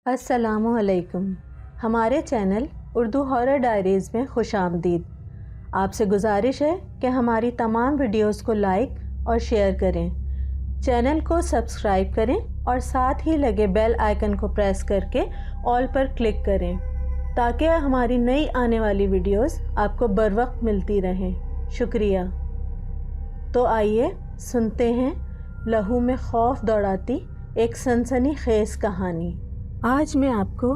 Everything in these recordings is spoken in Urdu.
السلام علیکم۔ ہمارے چینل اردو ہارر ڈائریز میں خوش آمدید۔ آپ سے گزارش ہے کہ ہماری تمام ویڈیوز کو لائک اور شیئر کریں، چینل کو سبسکرائب کریں اور ساتھ ہی لگے بیل آئیکن کو پریس کر کے آل پر کلک کریں تاکہ ہماری نئی آنے والی ویڈیوز آپ کو بروقت ملتی رہیں۔ شکریہ۔ تو آئیے سنتے ہیں لہو میں خوف دوڑاتی ایک سنسنی خیز کہانی۔ آج میں آپ کو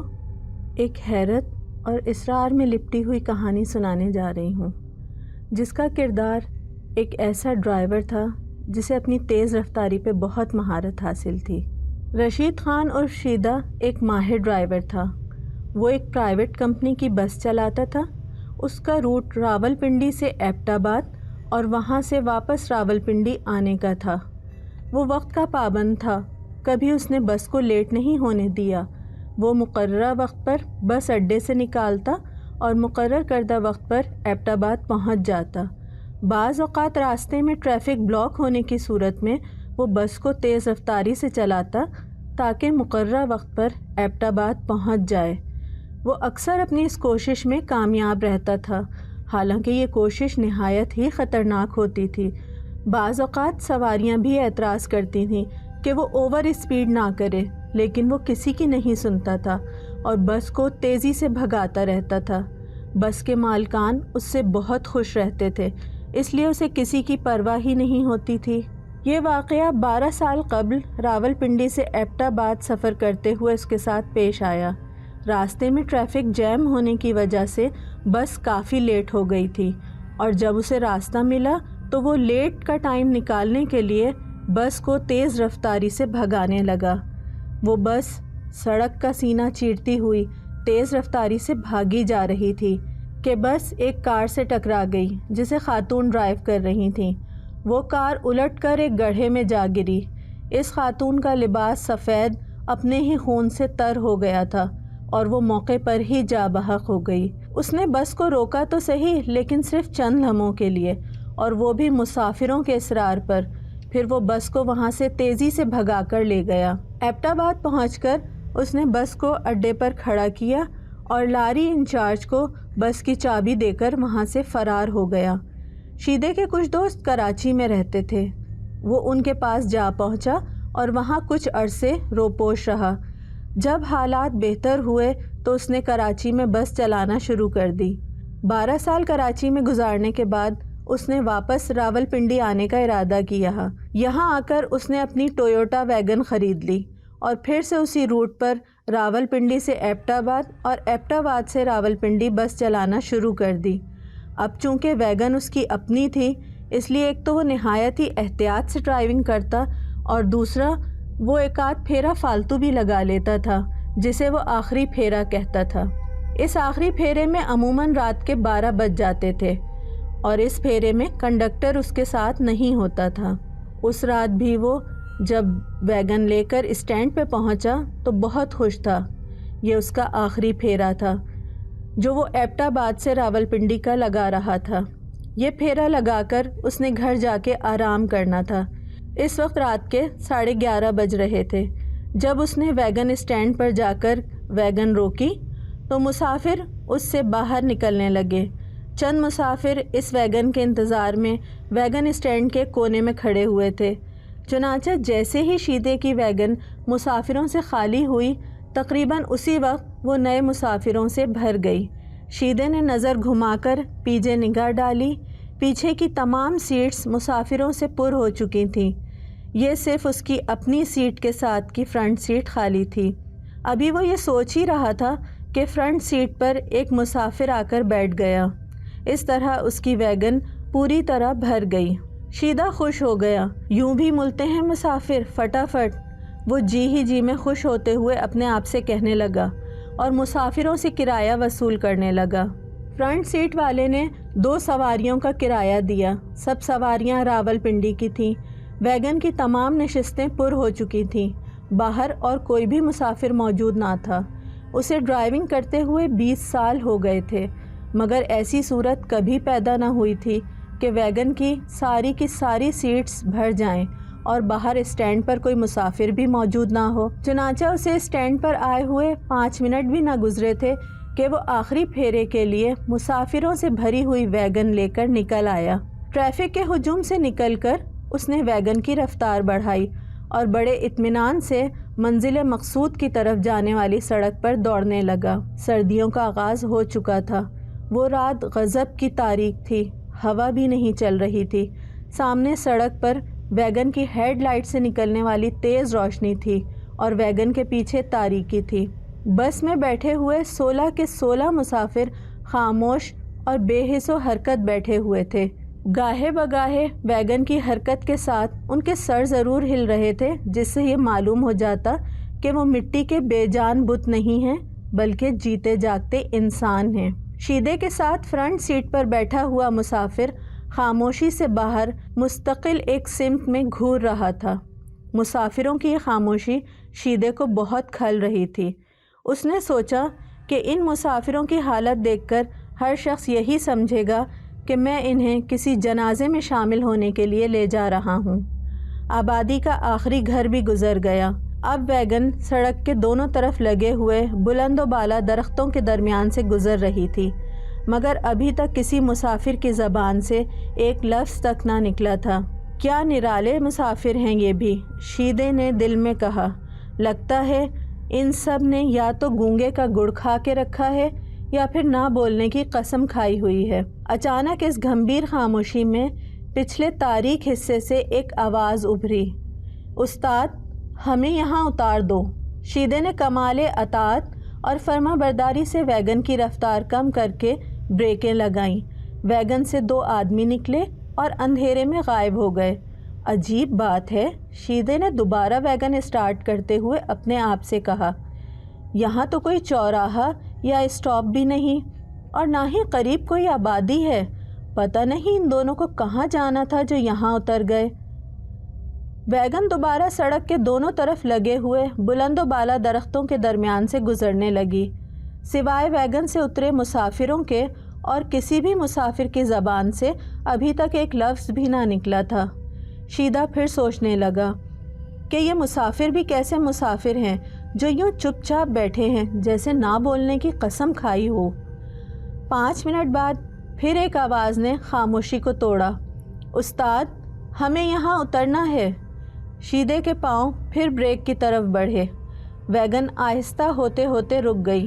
ایک حیرت اور اسرار میں لپٹی ہوئی کہانی سنانے جا رہی ہوں، جس کا کردار ایک ایسا ڈرائیور تھا جسے اپنی تیز رفتاری پہ بہت مہارت حاصل تھی۔ رشید خان اور شیدہ ایک ماہر ڈرائیور تھا۔ وہ ایک پرائیویٹ کمپنی کی بس چلاتا تھا۔ اس کا روٹ راولپنڈی سے ایبٹ آباد اور وہاں سے واپس راولپنڈی آنے کا تھا۔ وہ وقت کا پابند تھا، کبھی اس نے بس کو لیٹ نہیں ہونے دیا۔ وہ مقررہ وقت پر بس اڈے سے نکالتا اور مقرر کردہ وقت پر ایبٹ آباد پہنچ جاتا۔ بعض اوقات راستے میں ٹریفک بلاک ہونے کی صورت میں وہ بس کو تیز رفتاری سے چلاتا تاکہ مقررہ وقت پر ایبٹ آباد پہنچ جائے۔ وہ اکثر اپنی اس کوشش میں کامیاب رہتا تھا، حالانکہ یہ کوشش نہایت ہی خطرناک ہوتی تھی۔ بعض اوقات سواریاں بھی اعتراض کرتی تھیں کہ وہ اوور اسپیڈ نہ کرے، لیکن وہ کسی کی نہیں سنتا تھا اور بس کو تیزی سے بھگاتا رہتا تھا۔ بس کے مالکان اس سے بہت خوش رہتے تھے، اس لیے اسے کسی کی پرواہ ہی نہیں ہوتی تھی۔ یہ واقعہ 12 سال قبل راولپنڈی سے ایبٹ آباد سفر کرتے ہوئے اس کے ساتھ پیش آیا۔ راستے میں ٹریفک جیم ہونے کی وجہ سے بس کافی لیٹ ہو گئی تھی، اور جب اسے راستہ ملا تو وہ لیٹ کا ٹائم نکالنے کے لیے بس کو تیز رفتاری سے بھگانے لگا۔ وہ بس سڑک کا سینہ چیرتی ہوئی تیز رفتاری سے بھاگی جا رہی تھی کہ بس ایک کار سے ٹکرا گئی جسے خاتون ڈرائیو کر رہی تھیں۔ وہ کار الٹ کر ایک گڑھے میں جا گری۔ اس خاتون کا لباس سفید اپنے ہی خون سے تر ہو گیا تھا اور وہ موقع پر ہی جاں بحق ہو گئی۔ اس نے بس کو روکا تو صحیح، لیکن صرف چند لمحوں کے لیے، اور وہ بھی مسافروں کے اصرار پر۔ پھر وہ بس کو وہاں سے تیزی سے بھگا کر لے گیا۔ ایبٹ آباد پہنچ کر اس نے بس کو اڈے پر کھڑا کیا اور لاری انچارج کو بس کی چابی دے کر وہاں سے فرار ہو گیا۔ شیدے کے کچھ دوست کراچی میں رہتے تھے۔ وہ ان کے پاس جا پہنچا اور وہاں کچھ عرصے روپوش رہا۔ جب حالات بہتر ہوئے تو اس نے کراچی میں بس چلانا شروع کر دی۔ 12 سال کراچی میں گزارنے کے بعد اس نے واپس راولپنڈی آنے کا ارادہ کیا۔ یہاں آ کر اس نے اپنی ٹویوٹا ویگن خرید لی اور پھر سے اسی روٹ پر راولپنڈی سے ایبٹ آباد اور ایبٹ آباد سے راولپنڈی بس چلانا شروع کر دی۔ اب چونکہ ویگن اس کی اپنی تھی، اس لیے ایک تو وہ نہایت ہی احتیاط سے ڈرائیونگ کرتا، اور دوسرا وہ ایک آدھ پھیرا فالتو بھی لگا لیتا تھا جسے وہ آخری پھیرا کہتا تھا۔ اس آخری پھیرے میں عموماً رات کے 12 بج جاتے تھے، اور اس پھیرے میں کنڈکٹر اس کے ساتھ نہیں ہوتا تھا۔ اس رات بھی وہ جب ویگن لے کر اسٹینڈ پہ پہنچا تو بہت خوش تھا۔ یہ اس کا آخری پھیرا تھا جو وہ ایبٹ آباد سے راولپنڈی کا لگا رہا تھا۔ یہ پھیرا لگا کر اس نے گھر جا کے آرام کرنا تھا۔ اس وقت رات کے 11:30 بج رہے تھے۔ جب اس نے ویگن اسٹینڈ پر جا کر ویگن روکی تو مسافر اس سے باہر نکلنے لگے۔ چند مسافر اس ویگن کے انتظار میں ویگن اسٹینڈ کے کونے میں کھڑے ہوئے تھے۔ چنانچہ جیسے ہی شیدے کی ویگن مسافروں سے خالی ہوئی، تقریباً اسی وقت وہ نئے مسافروں سے بھر گئی۔ شیدے نے نظر گھما کر پیچھے نگاہ ڈالی۔ پیچھے کی تمام سیٹس مسافروں سے پر ہو چکی تھیں۔ یہ صرف اس کی اپنی سیٹ کے ساتھ کی فرنٹ سیٹ خالی تھی۔ ابھی وہ یہ سوچ ہی رہا تھا کہ فرنٹ سیٹ پر ایک مسافر آ کر بیٹھ گیا۔ اس طرح اس کی ویگن پوری طرح بھر گئی۔ شیدہ خوش ہو گیا۔ یوں بھی ملتے ہیں مسافر فٹافٹ، وہ جی ہی جی میں خوش ہوتے ہوئے اپنے آپ سے کہنے لگا، اور مسافروں سے کرایہ وصول کرنے لگا۔ فرنٹ سیٹ والے نے 2 سواریوں کا کرایہ دیا۔ سب سواریاں راولپنڈی کی تھیں۔ ویگن کی تمام نشستیں پر ہو چکی تھیں۔ باہر اور کوئی بھی مسافر موجود نہ تھا۔ اسے ڈرائیونگ کرتے ہوئے 20 سال ہو گئے تھے، مگر ایسی صورت کبھی پیدا نہ ہوئی تھی کہ ویگن کی ساری سیٹس بھر جائیں اور باہر اسٹینڈ پر کوئی مسافر بھی موجود نہ ہو۔ چنانچہ اسے اسٹینڈ پر آئے ہوئے 5 منٹ بھی نہ گزرے تھے کہ وہ آخری پھیرے کے لیے مسافروں سے بھری ہوئی ویگن لے کر نکل آیا۔ ٹریفک کے ہجوم سے نکل کر اس نے ویگن کی رفتار بڑھائی اور بڑے اطمینان سے منزل مقصود کی طرف جانے والی سڑک پر دوڑنے لگا۔ سردیوں کا آغاز ہو چکا تھا۔ وہ رات غضب کی تاریک تھی، ہوا بھی نہیں چل رہی تھی۔ سامنے سڑک پر ویگن کی ہیڈ لائٹ سے نکلنے والی تیز روشنی تھی اور ویگن کے پیچھے تاریکی تھی۔ بس میں بیٹھے ہوئے 16 کے 16 مسافر خاموش اور بے حس و حرکت بیٹھے ہوئے تھے۔ گاہے بگاہے ویگن کی حرکت کے ساتھ ان کے سر ضرور ہل رہے تھے، جس سے یہ معلوم ہو جاتا کہ وہ مٹی کے بے جان بت نہیں ہیں بلکہ جیتے جاگتے انسان ہیں۔ شیدے کے ساتھ فرنٹ سیٹ پر بیٹھا ہوا مسافر خاموشی سے باہر مستقل ایک سمت میں گھور رہا تھا۔ مسافروں کی یہ خاموشی شیدے کو بہت کھل رہی تھی۔ اس نے سوچا کہ ان مسافروں کی حالت دیکھ کر ہر شخص یہی سمجھے گا کہ میں انہیں کسی جنازے میں شامل ہونے کے لیے لے جا رہا ہوں۔ آبادی کا آخری گھر بھی گزر گیا۔ اب ویگن سڑک کے دونوں طرف لگے ہوئے بلند و بالا درختوں کے درمیان سے گزر رہی تھی، مگر ابھی تک کسی مسافر کی زبان سے ایک لفظ تک نہ نکلا تھا۔ کیا نرالے مسافر ہیں یہ بھی، شیدے نے دل میں کہا۔ لگتا ہے ان سب نے یا تو گونگے کا گڑ کھا کے رکھا ہے یا پھر نہ بولنے کی قسم کھائی ہوئی ہے۔ اچانک اس گھمبیر خاموشی میں پچھلے تاریک حصے سے ایک آواز ابھری، استاد ہمیں یہاں اتار دو۔ شیدے نے کمال اطاعت اور فرما برداری سے ویگن کی رفتار کم کر کے بریکیں لگائیں۔ ویگن سے 2 آدمی نکلے اور اندھیرے میں غائب ہو گئے۔ عجیب بات ہے، شیدے نے دوبارہ ویگن اسٹارٹ کرتے ہوئے اپنے آپ سے کہا، یہاں تو کوئی چوراہا یا اسٹاپ بھی نہیں اور نہ ہی قریب کوئی آبادی ہے۔ پتہ نہیں ان دونوں کو کہاں جانا تھا جو یہاں اتر گئے۔ ویگن دوبارہ سڑک کے دونوں طرف لگے ہوئے بلند و بالا درختوں کے درمیان سے گزرنے لگی۔ سوائے ویگن سے اترے مسافروں کے اور کسی بھی مسافر کی زبان سے ابھی تک ایک لفظ بھی نہ نکلا تھا۔ شیدہ پھر سوچنے لگا کہ یہ مسافر بھی کیسے مسافر ہیں جو یوں چپ چاپ بیٹھے ہیں جیسے نہ بولنے کی قسم کھائی ہو۔ 5 منٹ بعد پھر ایک آواز نے خاموشی کو توڑا، استاد ہمیں یہاں اترنا ہے۔ شیدے کے پاؤں پھر بریک کی طرف بڑھے۔ ویگن آہستہ ہوتے ہوتے رک گئی۔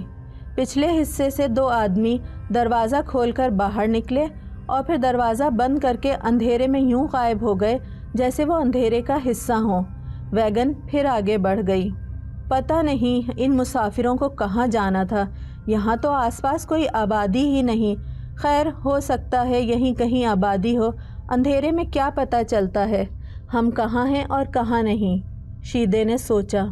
پچھلے حصے سے 2 آدمی دروازہ کھول کر باہر نکلے اور پھر دروازہ بند کر کے اندھیرے میں یوں غائب ہو گئے جیسے وہ اندھیرے کا حصہ ہوں۔ ویگن پھر آگے بڑھ گئی۔ پتہ نہیں ان مسافروں کو کہاں جانا تھا، یہاں تو آس پاس کوئی آبادی ہی نہیں۔ خیر ہو سکتا ہے یہیں کہیں آبادی ہو، اندھیرے میں کیا پتہ چلتا ہے ہم کہاں ہیں اور کہاں نہیں، شیدے نے سوچا۔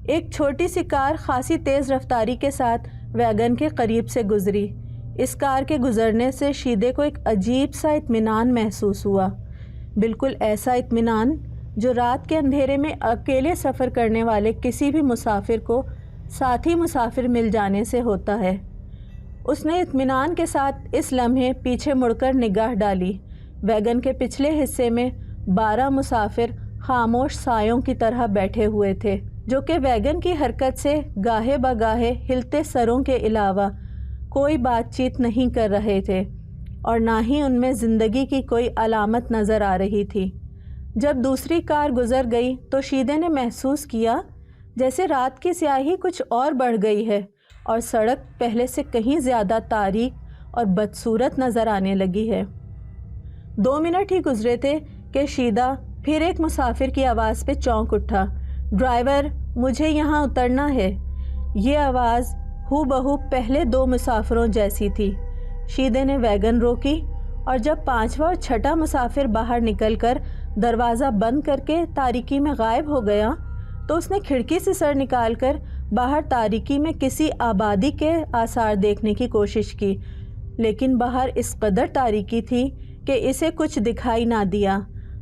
ایک چھوٹی سی کار خاصی تیز رفتاری کے ساتھ ویگن کے قریب سے گزری۔ اس کار کے گزرنے سے شیدے کو ایک عجیب سا اطمینان محسوس ہوا، بالکل ایسا اطمینان جو رات کے اندھیرے میں اکیلے سفر کرنے والے کسی بھی مسافر کو ساتھی مسافر مل جانے سے ہوتا ہے۔ اس نے اطمینان کے ساتھ اس لمحے پیچھے مڑ کر نگاہ ڈالی۔ ویگن کے پچھلے حصے میں 12 مسافر خاموش سایوں کی طرح بیٹھے ہوئے تھے، جو کہ ویگن کی حرکت سے گاہے بگاہے ہلتے سروں کے علاوہ کوئی بات چیت نہیں کر رہے تھے اور نہ ہی ان میں زندگی کی کوئی علامت نظر آ رہی تھی۔ جب دوسری کار گزر گئی تو شیدے نے محسوس کیا جیسے رات کی سیاہی کچھ اور بڑھ گئی ہے اور سڑک پہلے سے کہیں زیادہ تاریک اور بدصورت نظر آنے لگی ہے۔ 2 منٹ ہی گزرے تھے کہ شیدہ پھر ایک مسافر کی آواز پہ چونک اٹھا، ڈرائیور مجھے یہاں اترنا ہے۔ یہ آواز ہو بہو پہلے 2 مسافروں جیسی تھی۔ شیدے نے ویگن روکی اور جب 5واں اور 6واں مسافر باہر نکل کر دروازہ بند کر کے تاریکی میں غائب ہو گیا تو اس نے کھڑکی سے سر نکال کر باہر تاریکی میں کسی آبادی کے آثار دیکھنے کی کوشش کی، لیکن باہر اس قدر تاریکی تھی کہ اسے کچھ دکھائی نہ دیا۔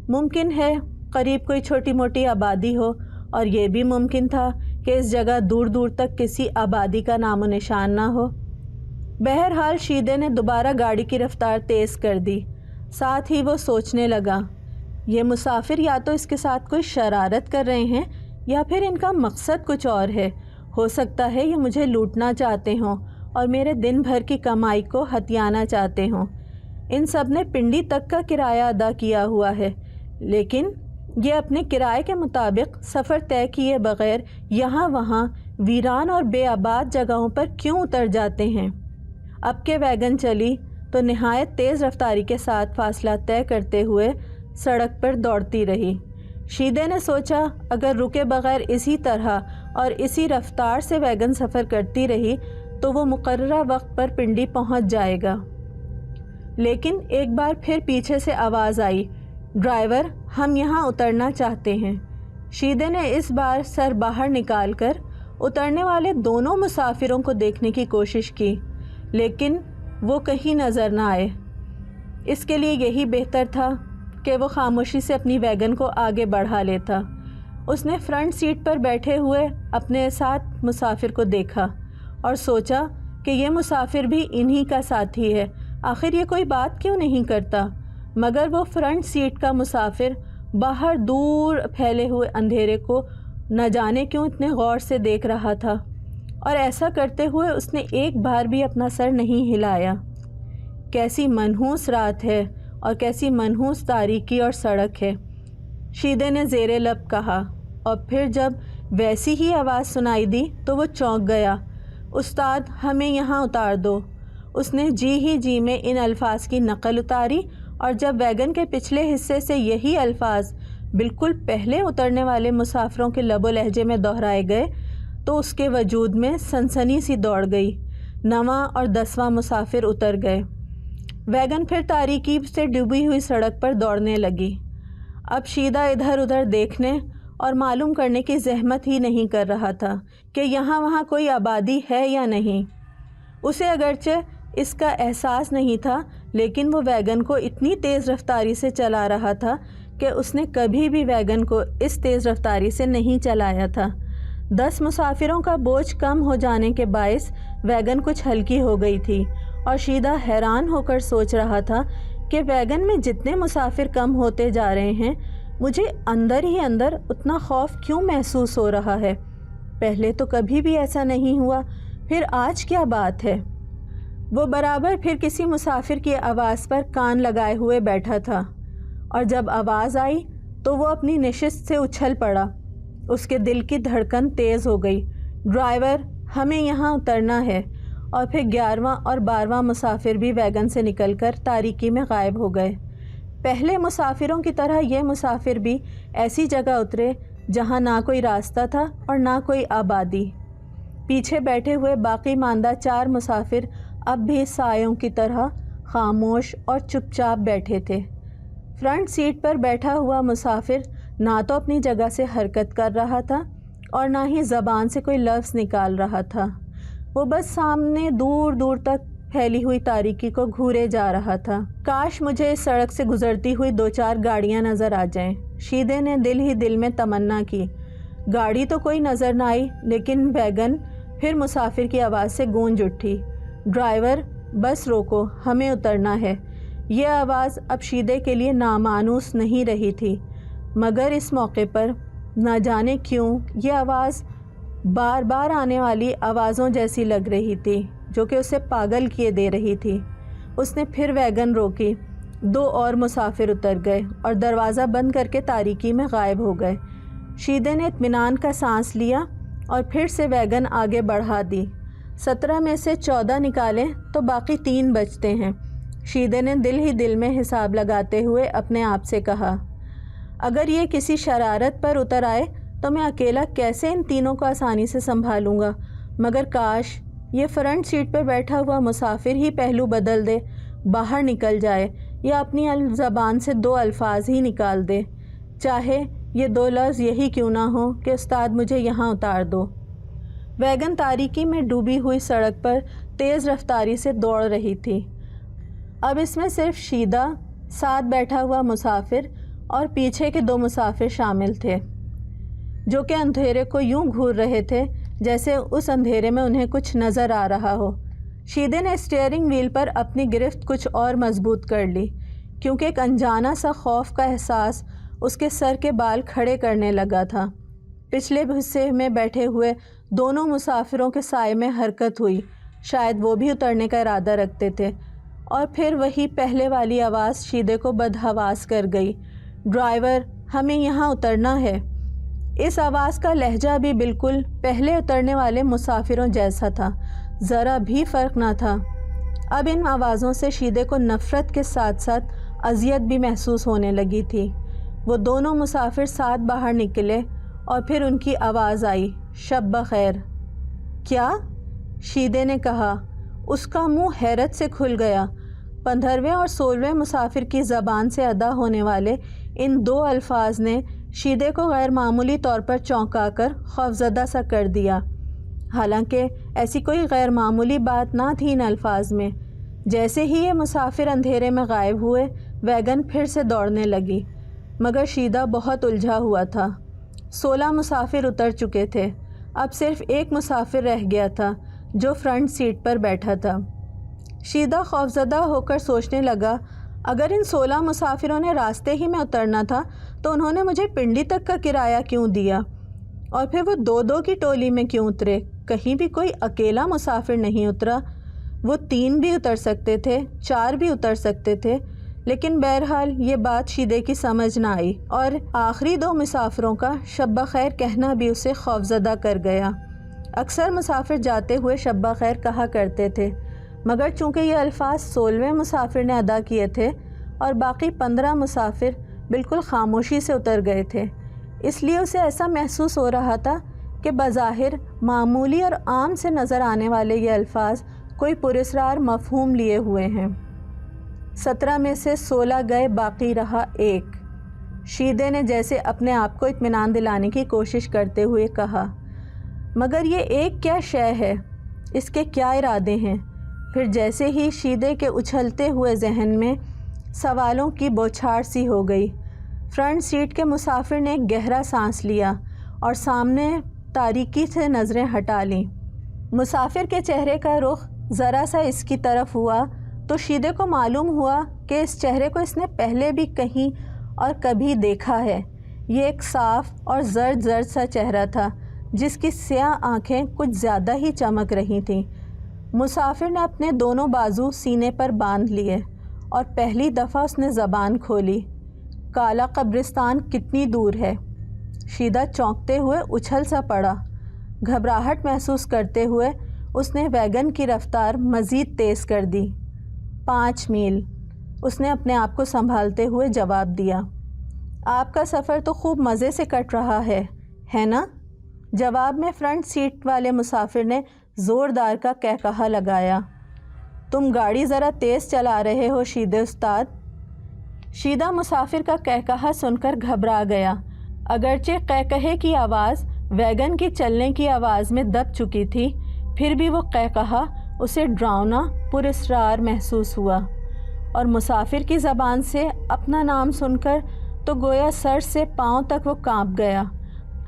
ممکن ہے قریب کوئی چھوٹی موٹی آبادی ہو، اور یہ بھی ممکن تھا کہ اس جگہ دور دور تک کسی آبادی کا نام و نشان نہ ہو۔ بہرحال شیدے نے دوبارہ گاڑی کی رفتار تیز کر دی۔ ساتھ ہی وہ سوچنے لگا، یہ مسافر یا تو اس کے ساتھ کوئی شرارت کر رہے ہیں یا پھر ان کا مقصد کچھ اور ہے۔ ہو سکتا ہے یہ مجھے لوٹنا چاہتے ہوں اور میرے دن بھر کی کمائی کو ہتھیانا چاہتے ہوں۔ ان سب نے پنڈی تک کا کرایہ ادا کیا ہوا ہے، لیکن یہ اپنے کرائے کے مطابق سفر طے کیے بغیر یہاں وہاں ویران اور بے آباد جگہوں پر کیوں اتر جاتے ہیں؟ اب کہ ویگن چلی تو نہایت تیز رفتاری کے ساتھ فاصلہ طے کرتے ہوئے سڑک پر دوڑتی رہی۔ شیدے نے سوچا اگر رکے بغیر اسی طرح اور اسی رفتار سے ویگن سفر کرتی رہی تو وہ مقررہ وقت پر پنڈی پہنچ جائے گا۔ لیکن ایک بار پھر پیچھے سے آواز آئی، ڈرائیور، ہم یہاں اترنا چاہتے ہیں۔ شیدے نے اس بار سر باہر نکال کر اترنے والے دونوں مسافروں کو دیکھنے کی کوشش کی، لیکن وہ کہیں نظر نہ آئے۔ اس کے لیے یہی بہتر تھا کہ وہ خاموشی سے اپنی ویگن کو آگے بڑھا لیتا۔ اس نے فرنٹ سیٹ پر بیٹھے ہوئے اپنے ساتھ مسافر کو دیکھا اور سوچا کہ یہ مسافر بھی انہی کا ساتھی ہے، آخر یہ کوئی بات کیوں نہیں کرتا؟ مگر وہ فرنٹ سیٹ کا مسافر باہر دور پھیلے ہوئے اندھیرے کو نہ جانے کیوں اتنے غور سے دیکھ رہا تھا، اور ایسا کرتے ہوئے اس نے ایک بار بھی اپنا سر نہیں ہلایا۔ کیسی منحوس رات ہے اور کیسی منحوس تاریکی اور سڑک ہے، شیدے نے زیر لب کہا، اور پھر جب ویسی ہی آواز سنائی دی تو وہ چونک گیا۔ استاد، ہمیں یہاں اتار دو۔ اس نے جی ہی جی میں ان الفاظ کی نقل اتاری، اور جب ویگن کے پچھلے حصے سے یہی الفاظ بالکل پہلے اترنے والے مسافروں کے لب و لہجے میں دہرائے گئے تو اس کے وجود میں سنسنی سی دوڑ گئی۔ 9واں اور 10واں مسافر اتر گئے۔ ویگن پھر تاریکی سے ڈوبی ہوئی سڑک پر دوڑنے لگی۔ اب شیدہ ادھر ادھر دیکھنے اور معلوم کرنے کی زحمت ہی نہیں کر رہا تھا کہ یہاں وہاں کوئی آبادی ہے یا نہیں۔ اسے اگرچہ اس کا احساس نہیں تھا، لیکن وہ ویگن کو اتنی تیز رفتاری سے چلا رہا تھا کہ اس نے کبھی بھی ویگن کو اس تیز رفتاری سے نہیں چلایا تھا۔ 10 مسافروں کا بوجھ کم ہو جانے کے باعث ویگن کچھ ہلکی ہو گئی تھی، اور شیدہ حیران ہو کر سوچ رہا تھا کہ ویگن میں جتنے مسافر کم ہوتے جا رہے ہیں مجھے اندر ہی اندر اتنا خوف کیوں محسوس ہو رہا ہے؟ پہلے تو کبھی بھی ایسا نہیں ہوا، پھر آج کیا بات ہے؟ وہ برابر پھر کسی مسافر کی آواز پر کان لگائے ہوئے بیٹھا تھا، اور جب آواز آئی تو وہ اپنی نشست سے اچھل پڑا۔ اس کے دل کی دھڑکن تیز ہو گئی۔ ڈرائیور، ہمیں یہاں اترنا ہے۔ اور پھر 11واں اور 12واں مسافر بھی ویگن سے نکل کر تاریکی میں غائب ہو گئے۔ پہلے مسافروں کی طرح یہ مسافر بھی ایسی جگہ اترے جہاں نہ کوئی راستہ تھا اور نہ کوئی آبادی۔ پیچھے بیٹھے ہوئے باقی ماندہ 4 مسافر اب بھی سایوں کی طرح خاموش اور چپ چاپ بیٹھے تھے۔ فرنٹ سیٹ پر بیٹھا ہوا مسافر نہ تو اپنی جگہ سے حرکت کر رہا تھا اور نہ ہی زبان سے کوئی لفظ نکال رہا تھا۔ وہ بس سامنے دور دور تک پھیلی ہوئی تاریکی کو گھورے جا رہا تھا۔ کاش مجھے اس سڑک سے گزرتی ہوئی 2-4 گاڑیاں نظر آ جائیں، شیدے نے دل ہی دل میں تمنا کی۔ گاڑی تو کوئی نظر نہ آئی، لیکن ویگن پھر مسافر کی آواز سے گونج اٹھی، ڈرائیور، بس روکو، ہمیں اترنا ہے۔ یہ آواز اب شیدے کے لیے نامانوس نہیں رہی تھی، مگر اس موقع پر نہ جانے کیوں یہ آواز بار بار آنے والی آوازوں جیسی لگ رہی تھی جو کہ اسے پاگل کیے دے رہی تھی۔ اس نے پھر ویگن روکی، 2 اور مسافر اتر گئے اور دروازہ بند کر کے تاریکی میں غائب ہو گئے۔ شیدے نے اطمینان کا سانس لیا اور پھر سے ویگن آگے بڑھا دی۔ 17 میں سے 14 نکالیں تو باقی 3 بچتے ہیں، شیدے نے دل ہی دل میں حساب لگاتے ہوئے اپنے آپ سے کہا۔ اگر یہ کسی شرارت پر اتر آئے تو میں اکیلا کیسے ان تینوں کو آسانی سے سنبھالوں گا؟ مگر کاش یہ فرنٹ سیٹ پر بیٹھا ہوا مسافر ہی پہلو بدل دے، باہر نکل جائے، یا اپنی زبان سے 2 الفاظ ہی نکال دے، چاہے یہ 2 لفظ یہی کیوں نہ ہو کہ استاد مجھے یہاں اتار دو۔ ویگن تاریکی میں ڈوبی ہوئی سڑک پر تیز رفتاری سے دوڑ رہی تھی۔ اب اس میں صرف شیدہ، ساتھ بیٹھا ہوا مسافر اور پیچھے کے 2 مسافر شامل تھے، جو کہ اندھیرے کو یوں گھور رہے تھے جیسے اس اندھیرے میں انہیں کچھ نظر آ رہا ہو۔ شیدے نے اسٹیئرنگ وہیل پر اپنی گرفت کچھ اور مضبوط کر لی، کیونکہ ایک انجانا سا خوف کا احساس اس کے سر کے بال کھڑے کرنے لگا تھا۔ پچھلے حصے میں بیٹھے ہوئے دونوں مسافروں کے سائے میں حرکت ہوئی، شاید وہ بھی اترنے کا ارادہ رکھتے تھے، اور پھر وہی پہلے والی آواز شیدے کو بدحواس کر گئی، ڈرائیور ہمیں یہاں اترنا ہے۔ اس آواز کا لہجہ بھی بالکل پہلے اترنے والے مسافروں جیسا تھا، ذرا بھی فرق نہ تھا۔ اب ان آوازوں سے شیدے کو نفرت کے ساتھ ساتھ اذیت بھی محسوس ہونے لگی تھی۔ وہ دونوں مسافر ساتھ باہر نکلے اور پھر ان کی آواز آئی، شب بخیر۔ کیا؟ شیدے نے کہا۔ اس کا منہ حیرت سے کھل گیا۔ 15ویں اور 16ویں مسافر کی زبان سے ادا ہونے والے ان دو الفاظ نے شیدے کو غیر معمولی طور پر چونکا کر خوفزدہ سا کر دیا، حالانکہ ایسی کوئی غیر معمولی بات نہ تھی ان الفاظ میں۔ جیسے ہی یہ مسافر اندھیرے میں غائب ہوئے، ویگن پھر سے دوڑنے لگی، مگر شیدہ بہت الجھا ہوا تھا۔ 16 مسافر اتر چکے تھے، اب صرف ایک مسافر رہ گیا تھا جو فرنٹ سیٹ پر بیٹھا تھا۔ شیدہ خوفزدہ ہو کر سوچنے لگا، اگر ان 16 مسافروں نے راستے ہی میں اترنا تھا تو انہوں نے مجھے پنڈی تک کا کرایہ کیوں دیا؟ اور پھر وہ 2-2 کی ٹولی میں کیوں اترے؟ کہیں بھی کوئی اکیلا مسافر نہیں اترا۔ وہ 3 بھی اتر سکتے تھے، 4 بھی اتر سکتے تھے، لیکن بہرحال یہ بات شیدے کی سمجھ نہ آئی، اور آخری 2 مسافروں کا شب بخیر کہنا بھی اسے خوفزدہ کر گیا۔ اکثر مسافر جاتے ہوئے شب بخیر کہا کرتے تھے، مگر چونکہ یہ الفاظ 16ویں مسافر نے ادا کیے تھے اور باقی 15 مسافر بالکل خاموشی سے اتر گئے تھے، اس لیے اسے ایسا محسوس ہو رہا تھا کہ بظاہر معمولی اور عام سے نظر آنے والے یہ الفاظ کوئی پراسرار مفہوم لیے ہوئے ہیں۔ 17 میں سے 16 گئے، باقی رہا 1۔ شیدے نے جیسے اپنے آپ کو اطمینان دلانے کی کوشش کرتے ہوئے کہا، مگر یہ ایک کیا شے ہے؟ اس کے کیا ارادے ہیں؟ پھر جیسے ہی شیدے کے اچھلتے ہوئے ذہن میں سوالوں کی بوچھار سی ہو گئی، فرنٹ سیٹ کے مسافر نے ایک گہرا سانس لیا اور سامنے تاریکی سے نظریں ہٹا لیں۔ مسافر کے چہرے کا رخ ذرا سا اس کی طرف ہوا تو شیدے کو معلوم ہوا کہ اس چہرے کو اس نے پہلے بھی کہیں اور کبھی دیکھا ہے۔ یہ ایک صاف اور زرد سا چہرہ تھا جس کی سیاہ آنکھیں کچھ زیادہ ہی چمک رہی تھیں۔ مسافر نے اپنے دونوں بازو سینے پر باندھ لیے اور پہلی دفعہ اس نے زبان کھولی، کالا قبرستان کتنی دور ہے؟ شیدہ چونکتے ہوئے اچھل سا پڑا۔ گھبراہٹ محسوس کرتے ہوئے اس نے ویگن کی رفتار مزید تیز کر دی۔ 5 میل، اس نے اپنے آپ کو سنبھالتے ہوئے جواب دیا۔ آپ کا سفر تو خوب مزے سے کٹ رہا ہے نا؟ جواب میں فرنٹ سیٹ والے مسافر نے زوردار کا کہکہا لگایا۔ تم گاڑی ذرا تیز چلا رہے ہو شیدے استاد۔ شیدہ مسافر کا کہکہا سن کر گھبرا گیا، اگرچہ کہکہے کی آواز ویگن کی چلنے کی آواز میں دب چکی تھی، پھر بھی وہ کہکہا اسے ڈراؤنا پراسرار محسوس ہوا، اور مسافر کی زبان سے اپنا نام سن کر تو گویا سر سے پاؤں تک وہ کانپ گیا،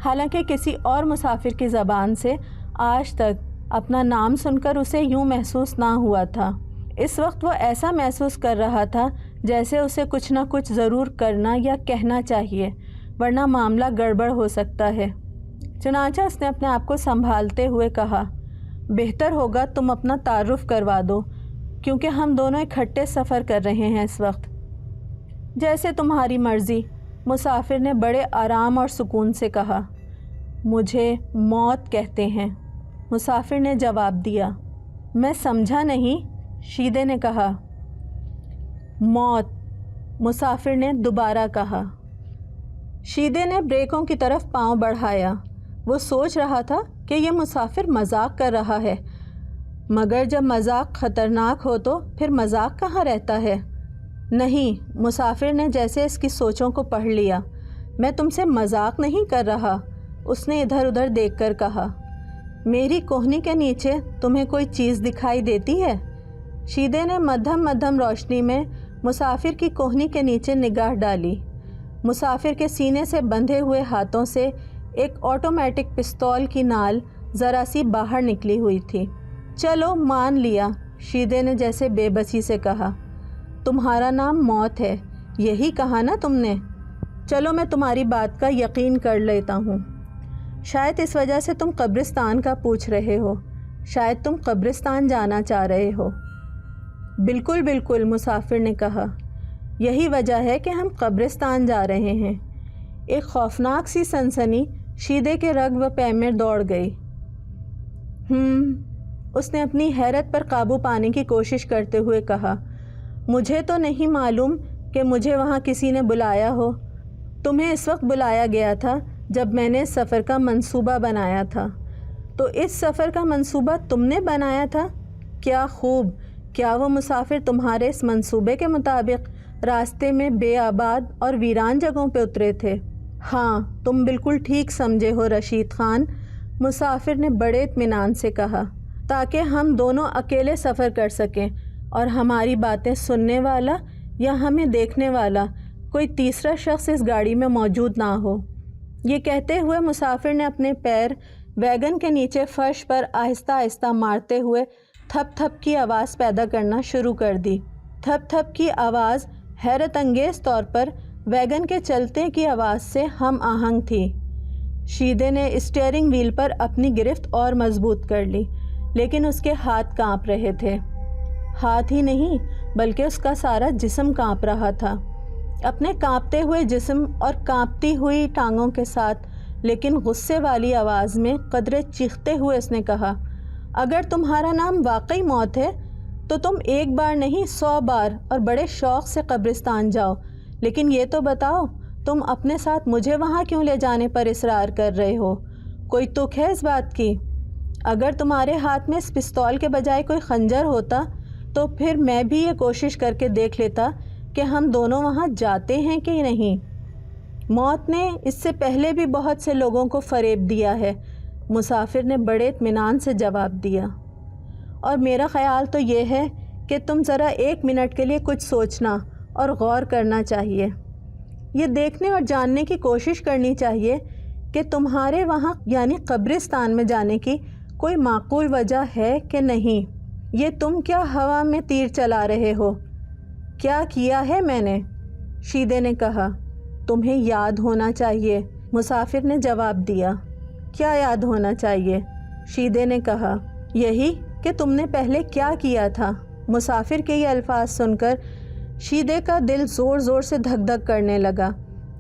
حالانکہ کسی اور مسافر کی زبان سے آج تک اپنا نام سن کر اسے یوں محسوس نہ ہوا تھا۔ اس وقت وہ ایسا محسوس کر رہا تھا جیسے اسے کچھ نہ کچھ ضرور کرنا یا کہنا چاہیے، ورنہ معاملہ گڑبڑ ہو سکتا ہے۔ چنانچہ اس نے اپنے آپ کو سنبھالتے ہوئے کہا، بہتر ہوگا تم اپنا تعارف کروا دو، کیونکہ ہم دونوں اکٹھے سفر کر رہے ہیں اس وقت۔ جیسے تمہاری مرضی، مسافر نے بڑے آرام اور سکون سے کہا۔ مجھے موت کہتے ہیں، مسافر نے جواب دیا۔ میں سمجھا نہیں، شیدے نے کہا۔ موت، مسافر نے دوبارہ کہا۔ شیدے نے بریکوں کی طرف پاؤں بڑھایا۔ وہ سوچ رہا تھا کہ یہ مسافر مذاق کر رہا ہے، مگر جب مذاق خطرناک ہو تو پھر مذاق کہاں رہتا ہے؟ نہیں، مسافر نے جیسے اس کی سوچوں کو پڑھ لیا۔ میں تم سے مذاق نہیں کر رہا، اس نے ادھر ادھر دیکھ کر کہا۔ میری کوہنی کے نیچے تمہیں کوئی چیز دکھائی دیتی ہے؟ شیدے نے مدھم روشنی میں مسافر کی کوہنی کے نیچے نگاہ ڈالی۔ مسافر کے سینے سے بندھے ہوئے ہاتھوں سے ایک آٹومیٹک پستول کی نال ذرا سی باہر نکلی ہوئی تھی۔ چلو مان لیا، شیدے نے جیسے بے بسی سے کہا۔ تمہارا نام موت ہے، یہی کہا نا تم نے؟ چلو میں تمہاری بات کا یقین کر لیتا ہوں۔ شاید اس وجہ سے تم قبرستان کا پوچھ رہے ہو، شاید تم قبرستان جانا چاہ رہے ہو۔ بالکل بالکل، مسافر نے کہا، یہی وجہ ہے کہ ہم قبرستان جا رہے ہیں۔ ایک خوفناک سی سنسنی شیدے کے رگ و پے میں دوڑ گئی۔ اس نے اپنی حیرت پر قابو پانے کی کوشش کرتے ہوئے کہا، مجھے تو نہیں معلوم کہ مجھے وہاں کسی نے بلایا ہو۔ تمہیں اس وقت بلایا گیا تھا جب میں نے سفر کا منصوبہ بنایا تھا۔ تو اس سفر کا منصوبہ تم نے بنایا تھا؟ کیا خوب! کیا وہ مسافر تمہارے اس منصوبے کے مطابق راستے میں بے آباد اور ویران جگہوں پہ اترے تھے؟ ہاں، تم بالکل ٹھیک سمجھے ہو رشید خان، مسافر نے بڑے اطمینان سے کہا، تاکہ ہم دونوں اکیلے سفر کر سکیں اور ہماری باتیں سننے والا یا ہمیں دیکھنے والا کوئی تیسرا شخص اس گاڑی میں موجود نہ ہو۔ یہ کہتے ہوئے مسافر نے اپنے پیر ویگن کے نیچے فرش پر آہستہ آہستہ مارتے ہوئے تھپ تھپ کی آواز پیدا کرنا شروع کر دی۔ تھپ تھپ کی آواز حیرت انگیز طور پر ویگن کے چلتے کی آواز سے ہم آہنگ تھی۔ شیدے نے اسٹیئرنگ وہیل پر اپنی گرفت اور مضبوط کر لی، لیکن اس کے ہاتھ کانپ رہے تھے۔ ہاتھ ہی نہیں بلکہ اس کا سارا جسم کانپ رہا تھا۔ اپنے کانپتے ہوئے جسم اور کانپتی ہوئی ٹانگوں کے ساتھ لیکن غصے والی آواز میں قدرے چیختے ہوئے اس نے کہا، اگر تمہارا نام واقعی موت ہے تو تم ایک بار نہیں 100 بار اور بڑے شوق سے قبرستان جاؤ، لیکن یہ تو بتاؤ تم اپنے ساتھ مجھے وہاں کیوں لے جانے پر اصرار کر رہے ہو؟ کوئی تک ہے اس بات کی؟ اگر تمہارے ہاتھ میں اس پستول کے بجائے کوئی خنجر ہوتا تو پھر میں بھی یہ کوشش کر کے دیکھ لیتا کہ ہم دونوں وہاں جاتے ہیں کہ نہیں۔ موت نے اس سے پہلے بھی بہت سے لوگوں کو فریب دیا ہے، مسافر نے بڑے اطمینان سے جواب دیا، اور میرا خیال تو یہ ہے کہ تم ذرا 1 منٹ کے لیے کچھ سوچنا اور غور کرنا چاہیے۔ یہ دیکھنے اور جاننے کی کوشش کرنی چاہیے کہ تمہارے وہاں یعنی قبرستان میں جانے کی کوئی معقول وجہ ہے کہ نہیں۔ یہ تم کیا ہوا میں تیر چلا رہے ہو؟ کیا کیا ہے میں نے؟ شیدے نے کہا، تمہیں یاد ہونا چاہیے، مسافر نے جواب دیا۔ کیا یاد ہونا چاہیے؟ شیدے نے کہا، یہی کہ تم نے پہلے کیا کیا تھا۔ مسافر کے یہ الفاظ سن کر شیدے کا دل زور زور سے دھک دھک کرنے لگا،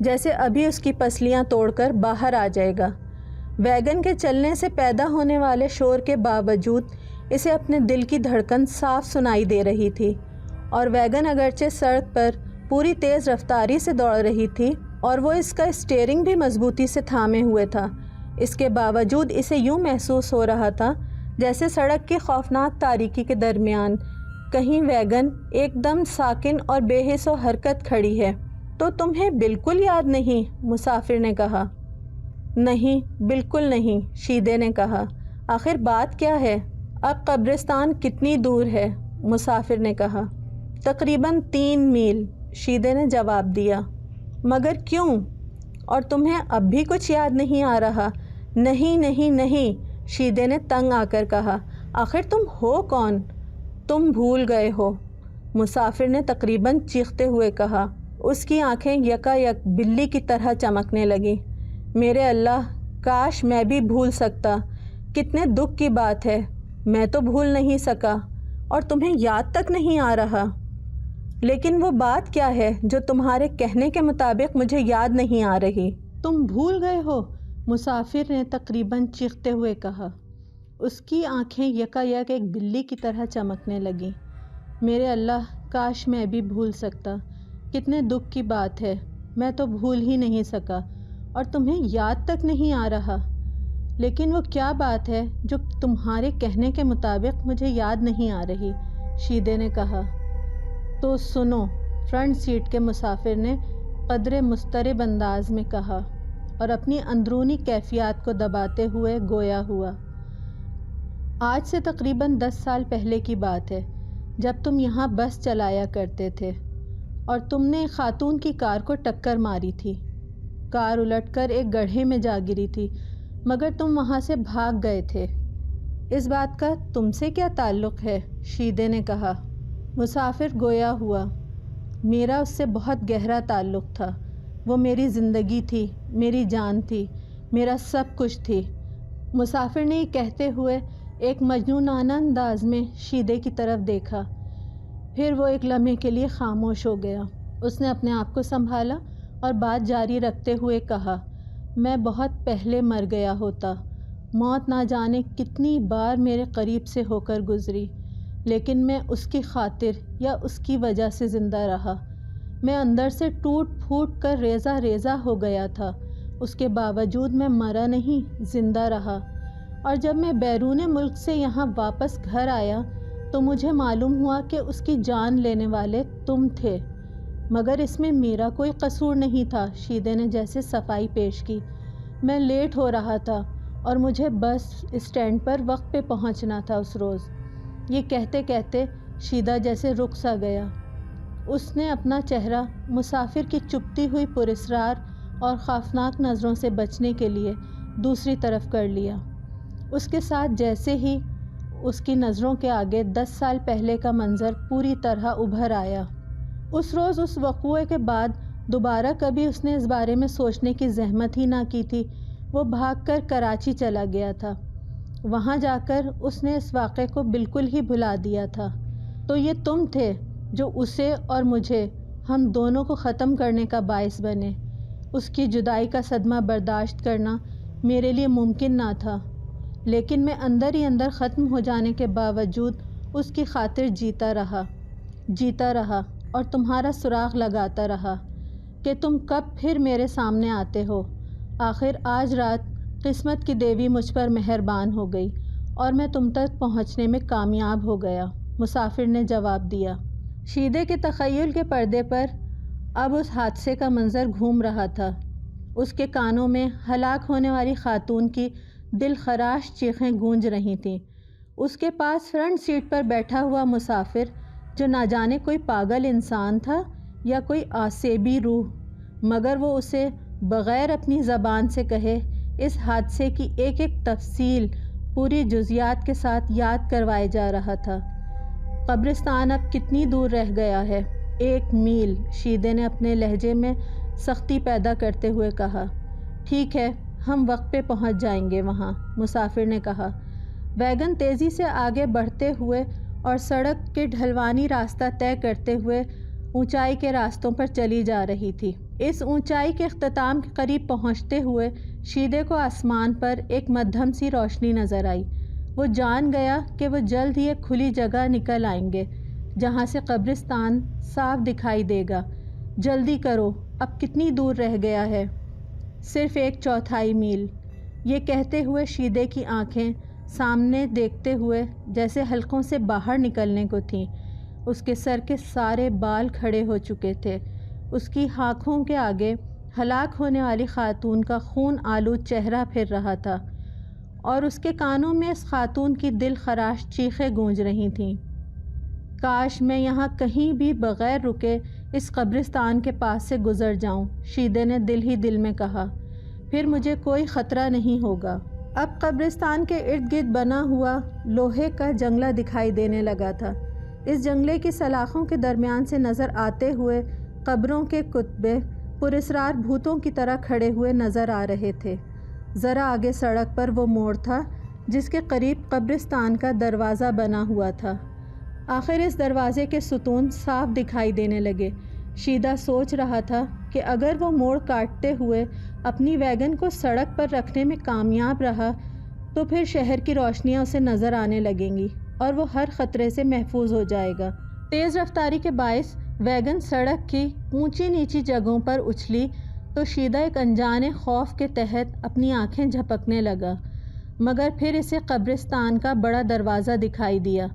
جیسے ابھی اس کی پسلیاں توڑ کر باہر آ جائے گا۔ ویگن کے چلنے سے پیدا ہونے والے شور کے باوجود اسے اپنے دل کی دھڑکن صاف سنائی دے رہی تھی، اور ویگن اگرچہ سڑک پر پوری تیز رفتاری سے دوڑ رہی تھی اور وہ اس کا اسٹیئرنگ بھی مضبوطی سے تھامے ہوئے تھا، اس کے باوجود اسے یوں محسوس ہو رہا تھا جیسے سڑک کی خوفناک تاریکی کے درمیان کہیں ویگن ایک دم ساکن اور بے حس و حرکت کھڑی ہے۔ تو تمہیں بالکل یاد نہیں؟ مسافر نے کہا۔ نہیں، بالکل نہیں، شیدے نے کہا۔ آخر بات کیا ہے؟ اب قبرستان کتنی دور ہے؟ مسافر نے کہا۔ تقریباً 3 میل، شیدے نے جواب دیا۔ مگر کیوں؟ اور تمہیں اب بھی کچھ یاد نہیں آ رہا؟ نہیں نہیں نہیں، شیدے نے تنگ آ کر کہا، آخر تم ہو کون؟ تم بھول گئے ہو، مسافر نے تقریباً چیختے ہوئے کہا۔ اس کی آنکھیں یکا یک بلی کی طرح چمکنے لگیں۔ میرے اللہ، کاش میں بھی بھول سکتا، کتنے دکھ کی بات ہے، میں تو بھول نہیں سکا اور تمہیں یاد تک نہیں آ رہا۔ لیکن وہ بات کیا ہے جو تمہارے کہنے کے مطابق مجھے یاد نہیں آ رہی؟ تم بھول گئے ہو، مسافر نے تقریباً چیختے ہوئے کہا۔ اس کی آنکھیں یکا یک ایک بلی کی طرح چمکنے لگیں۔ میرے اللہ، کاش میں بھی بھول سکتا، کتنے دکھ کی بات ہے، میں تو بھول ہی نہیں سکا اور تمہیں یاد تک نہیں آ رہا۔ لیکن وہ کیا بات ہے جو تمہارے کہنے کے مطابق مجھے یاد نہیں آ رہی؟ شیدے نے کہا۔ تو سنو، فرنٹ سیٹ کے مسافر نے قدرے مضطرب انداز میں کہا اور اپنی اندرونی کیفیات کو دباتے ہوئے گویا ہوا۔ آج سے تقریباً 10 سال پہلے کی بات ہے، جب تم یہاں بس چلایا کرتے تھے اور تم نے ایک خاتون کی کار کو ٹکر ماری تھی۔ کار الٹ کر ایک گڑھے میں جا گری تھی، مگر تم وہاں سے بھاگ گئے تھے۔ اس بات کا تم سے کیا تعلق ہے؟ شیدے نے کہا۔ مسافر گویا ہوا۔ میرا اس سے بہت گہرا تعلق تھا، وہ میری زندگی تھی، میری جان تھی، میرا سب کچھ تھی۔ مسافر نے یہ کہتے ہوئے ایک مجنونانہ انداز میں شیدے کی طرف دیکھا، پھر وہ ایک لمحے کے لیے خاموش ہو گیا۔ اس نے اپنے آپ کو سنبھالا اور بات جاری رکھتے ہوئے کہا، میں بہت پہلے مر گیا ہوتا، موت نہ جانے کتنی بار میرے قریب سے ہو کر گزری، لیکن میں اس کی خاطر یا اس کی وجہ سے زندہ رہا۔ میں اندر سے ٹوٹ پھوٹ کر ریزہ ریزہ ہو گیا تھا، اس کے باوجود میں مرا نہیں، زندہ رہا۔ اور جب میں بیرون ملک سے یہاں واپس گھر آیا تو مجھے معلوم ہوا کہ اس کی جان لینے والے تم تھے، مگر اس میں میرا کوئی قصور نہیں تھا۔ شیدے نے جیسے صفائی پیش کی، میں لیٹ ہو رہا تھا اور مجھے بس اسٹینڈ پر وقت پہ پہنچنا تھا اس روز۔ یہ کہتے کہتے شیدہ جیسے رک سا گیا۔ اس نے اپنا چہرہ مسافر کی چپتی ہوئی پراسرار اور خوفناک نظروں سے بچنے کے لیے دوسری طرف کر لیا۔ اس کے ساتھ جیسے ہی اس کی نظروں کے آگے 10 سال پہلے کا منظر پوری طرح ابھر آیا۔ اس روز اس وقوعے کے بعد دوبارہ کبھی اس نے اس بارے میں سوچنے کی زحمت ہی نہ کی تھی۔ وہ بھاگ کر کراچی چلا گیا تھا۔ وہاں جا کر اس نے اس واقعے کو بالکل ہی بھلا دیا تھا۔ تو یہ تم تھے جو اسے اور مجھے، ہم دونوں کو ختم کرنے کا باعث بنے۔ اس کی جدائی کا صدمہ برداشت کرنا میرے لیے ممکن نہ تھا، لیکن میں اندر ہی اندر ختم ہو جانے کے باوجود اس کی خاطر جیتا رہا اور تمہارا سراغ لگاتا رہا کہ تم کب پھر میرے سامنے آتے ہو۔ آخر آج رات قسمت کی دیوی مجھ پر مہربان ہو گئی اور میں تم تک پہنچنے میں کامیاب ہو گیا، مسافر نے جواب دیا۔ شیدے کے تخیل کے پردے پر اب اس حادثے کا منظر گھوم رہا تھا۔ اس کے کانوں میں ہلاک ہونے والی خاتون کی دل خراش چیخیں گونج رہی تھیں۔ اس کے پاس فرنٹ سیٹ پر بیٹھا ہوا مسافر، جو نہ جانے کوئی پاگل انسان تھا یا کوئی آسیبی روح، مگر وہ اسے بغیر اپنی زبان سے کہے اس حادثے کی ایک ایک تفصیل پوری جزیات کے ساتھ یاد کروائے جا رہا تھا۔ قبرستان اب کتنی دور رہ گیا ہے؟ 1 میل، شیدے نے اپنے لہجے میں سختی پیدا کرتے ہوئے کہا۔ ٹھیک ہے، ہم وقت پہ پہنچ جائیں گے وہاں، مسافر نے کہا۔ ویگن تیزی سے آگے بڑھتے ہوئے اور سڑک کے ڈھلوانی راستہ طے کرتے ہوئے اونچائی کے راستوں پر چلی جا رہی تھی۔ اس اونچائی کے اختتام کے قریب پہنچتے ہوئے شیدے کو آسمان پر ایک مدھم سی روشنی نظر آئی۔ وہ جان گیا کہ وہ جلد ہی ایک کھلی جگہ نکل آئیں گے جہاں سے قبرستان صاف دکھائی دے گا۔ جلدی کرو، اب کتنی دور رہ گیا ہے؟ صرف 1/4 میل۔ یہ کہتے ہوئے شیدے کی آنکھیں سامنے دیکھتے ہوئے جیسے حلقوں سے باہر نکلنے کو تھیں۔ اس کے سر کے سارے بال کھڑے ہو چکے تھے۔ اس کی آنکھوں کے آگے ہلاک ہونے والی خاتون کا خون آلود چہرہ پھر رہا تھا اور اس کے کانوں میں اس خاتون کی دل خراش چیخیں گونج رہی تھیں۔ کاش میں یہاں کہیں بھی بغیر رکے اس قبرستان کے پاس سے گزر جاؤں، شیدے نے دل ہی دل میں کہا، پھر مجھے کوئی خطرہ نہیں ہوگا۔ اب قبرستان کے ارد گرد بنا ہوا لوہے کا جنگلہ دکھائی دینے لگا تھا۔ اس جنگلے کی سلاخوں کے درمیان سے نظر آتے ہوئے قبروں کے کتبے پراسرار بھوتوں کی طرح کھڑے ہوئے نظر آ رہے تھے۔ ذرا آگے سڑک پر وہ موڑ تھا جس کے قریب قبرستان کا دروازہ بنا ہوا تھا۔ آخر اس دروازے کے ستون صاف دکھائی دینے لگے۔ شیدہ سوچ رہا تھا کہ اگر وہ موڑ کاٹتے ہوئے اپنی ویگن کو سڑک پر رکھنے میں کامیاب رہا تو پھر شہر کی روشنیاں اسے نظر آنے لگیں گی اور وہ ہر خطرے سے محفوظ ہو جائے گا۔ تیز رفتاری کے باعث ویگن سڑک کی اونچی نیچی جگہوں پر اچھلی تو شیدہ ایک انجانے خوف کے تحت اپنی آنکھیں جھپکنے لگا، مگر پھر اسے قبرستان کا بڑا دروازہ دکھائی دیا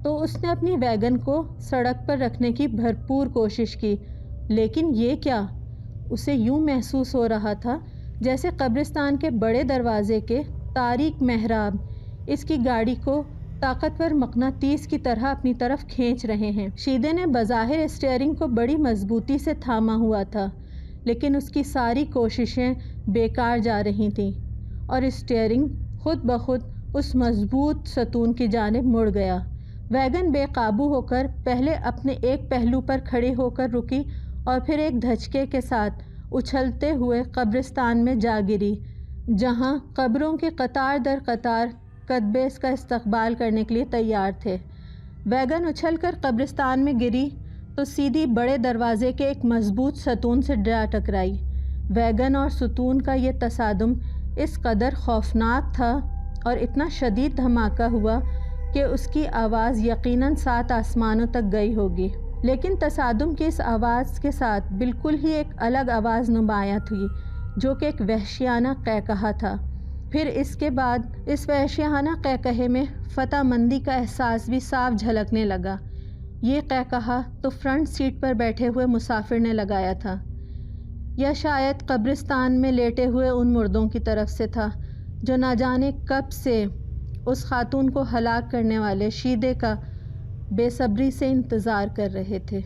تو اس نے اپنی ویگن کو سڑک پر رکھنے کی بھرپور کوشش کی، لیکن یہ کیا؟ اسے یوں محسوس ہو رہا تھا جیسے قبرستان کے بڑے دروازے کے تاریک محراب اس کی گاڑی کو طاقتور مقناطیس کی طرح اپنی طرف کھینچ رہے ہیں۔ شیدے نے بظاہر اسٹیئرنگ کو بڑی مضبوطی سے تھاما ہوا تھا، لیکن اس کی ساری کوششیں بیکار جا رہی تھیں اور اسٹیئرنگ خود بخود اس مضبوط ستون کی جانب مڑ گیا۔ ویگن بے قابو ہو کر پہلے اپنے ایک پہلو پر کھڑی ہو کر رکی اور پھر ایک دھچکے کے ساتھ اچھلتے ہوئے قبرستان میں جا گری، جہاں قبروں کے قطار در قطار کتبے اس کا استقبال کرنے کے لیے تیار تھے۔ ویگن اچھل کر قبرستان میں گری تو سیدھی بڑے دروازے کے ایک مضبوط ستون سے جا ٹکرائی۔ ویگن اور ستون کا یہ تصادم اس قدر خوفناک تھا اور اتنا شدید دھماکہ ہوا کہ اس کی آواز یقیناً 7 آسمانوں تک گئی ہوگی، لیکن تصادم کی اس آواز کے ساتھ بالکل ہی ایک الگ آواز نمایاں تھی، جو کہ ایک وحشیانہ قہقہہ تھا۔ پھر اس کے بعد اس وحشیانہ قہقہے میں فتح مندی کا احساس بھی صاف جھلکنے لگا۔ یہ قہقہہ تو فرنٹ سیٹ پر بیٹھے ہوئے مسافر نے لگایا تھا، یا شاید قبرستان میں لیٹے ہوئے ان مردوں کی طرف سے تھا جو نہ جانے کب سے اس خاتون کو ہلاک کرنے والے شیدے کا بے صبری سے انتظار کر رہے تھے۔